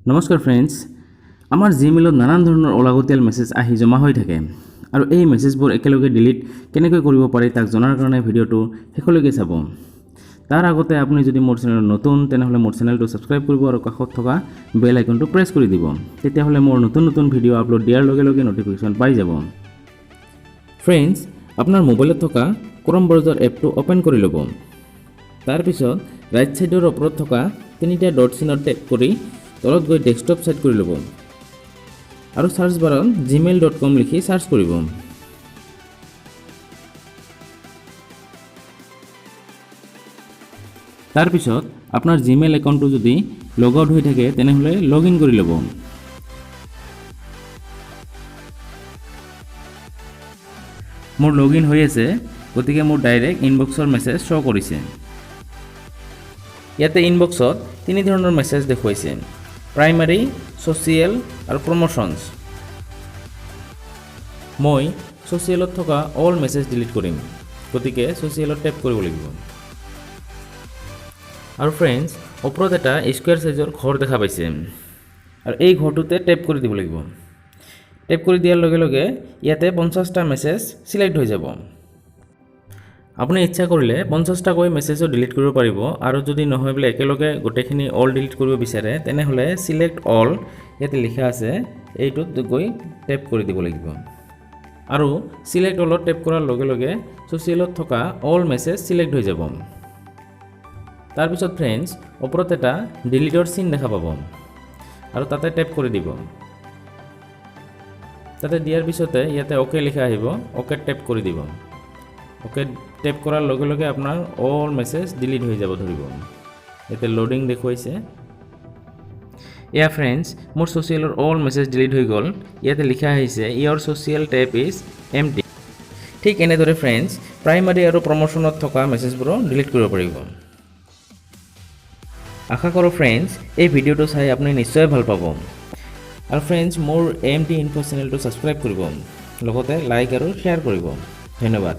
নমস্কাৰ ফ্ৰেণ্ডছ, আমাৰ জিমেইলত নানান ধৰণৰ অলাগতিয়াল মেছেজ আহি জমা হৈ থাকে আৰু এই মেছেজবোৰ একেলগে ডিলিট কেনেকৈ কৰিব পাৰি তাক জনাৰ কাৰণে ভিডিঅ'টো শেষলৈকে চাব। তাৰ আগতে আপুনি যদি মোৰ চেনেলত নতুন তেনেহ'লে মোৰ চেনেলটো ছাবস্ক্ৰাইব কৰিব আৰু কাষত থকা বেল আইকনটো প্ৰেছ কৰি দিব। তেতিয়াহ'লে মোৰ নতুন ভিডিঅ' আপলোড দিয়াৰ লগে লগে নটিফিকেশ্যন পাই যাব। ফ্ৰেণ্ডছ, আপোনাৰ মোবাইলত থকা ক্ৰম ব্ৰাউজাৰ এপটো অ'পেন কৰি ল'ব। তাৰপিছত ৰাইট ছাইডৰ ওপৰত থকা তিনিটা ডট চিনত টেপ কৰি তলত গৈ ডেস্কটপ সেট কৰি ল'ব আৰু সাৰ্চ বাৰত gmail.com লিখি সাৰ্চ কৰিব। তাৰপিছত আপোনাৰ জিমেইল একাউণ্টটো যদি লগ আউট হৈ থাকে তেনেহ'লে লগ ইন কৰি ল'ব। মোৰ লগ ইন হৈ আছে, গতিকে মোৰ ডাইৰেক্ট ইনবক্সৰ মেছেজ শ্ব' কৰিছে। ইয়াতে ইনবক্সত তিনি ধৰণৰ মেছেজ দেখুৱাইছে: প্ৰাইমাৰী, ছ'চিয়েল আৰু প্ৰমোশ্যনছ। মই ছ'চিয়েলত থকা অল মেছেজ ডিলিট কৰিম, গতিকে ছ'চিয়েলত টেপ কৰিব লাগিব। আৰু ফ্ৰেণ্ডছ, ওপৰত এটা স্কুৱেৰ সাইজৰ ঘৰ দেখা পাইছে আৰু এই ঘৰটোতে টেপ কৰি দিব লাগিব। টেপ কৰি দিয়াৰ লগে লগে ইয়াতে 50টা মেছেজ চিলেক্ট হৈ যাব। আপুনি ইচ্ছা কৰিলে 50টাকৈ মেছেজো ডিলিট কৰিব পাৰিব, আৰু যদি নহয় বোলে একেলগে গোটেইখিনি অল ডিলিট কৰিব বিচাৰে তেনেহ'লে চিলেক্ট অল ইয়াতে লিখা আছে, এইটোত গৈ টেপ কৰি দিব লাগিব। আৰু চিলেক্ট অলত টেপ কৰাৰ লগে লগে ছ'চিয়েলত থকা অল মেছেজ চিলেক্ট হৈ যাব। তাৰপিছত ফ্ৰেণ্ডছ, ওপৰত এটা ডিলিটৰ চিন দেখা পাব আৰু তাতে টেপ কৰি দিব। তাতে দিয়াৰ পিছতে ইয়াতে অ'কে লিখা আহিব, অ'কে টেপ কৰি দিব। অ'কে টেপ কৰাৰ লগে লগে আপোনাৰ অল মেছেজ ডিলিট হৈ যাব ধৰিব। ইয়াতে লোডিং দেখুৱাইছে। এয়া ফ্ৰেণ্ডছ, মোৰ ছ'চিয়েলৰ অল মেছেজ ডিলিট হৈ গ'ল। ইয়াতে লিখা আহিছে ইয়ৰ ছ'চিয়েল টেপ ইজ এমটি। ঠিক এনেদৰে ফ্ৰেণ্ডছ, প্ৰাইমাৰী আৰু প্ৰমোশ্যনত থকা মেছেজবোৰো ডিলিট কৰিব পাৰিব। আশা কৰোঁ ফ্ৰেণ্ডছ এই ভিডিঅ'টো চাই আপুনি নিশ্চয় ভাল পাব। আৰু ফ্ৰেণ্ডছ, মোৰ AMT ইনফো চেনেলটো ছাবস্ক্ৰাইব কৰিব, লগতে লাইক আৰু শ্বেয়াৰ কৰিব। ধন্যবাদ।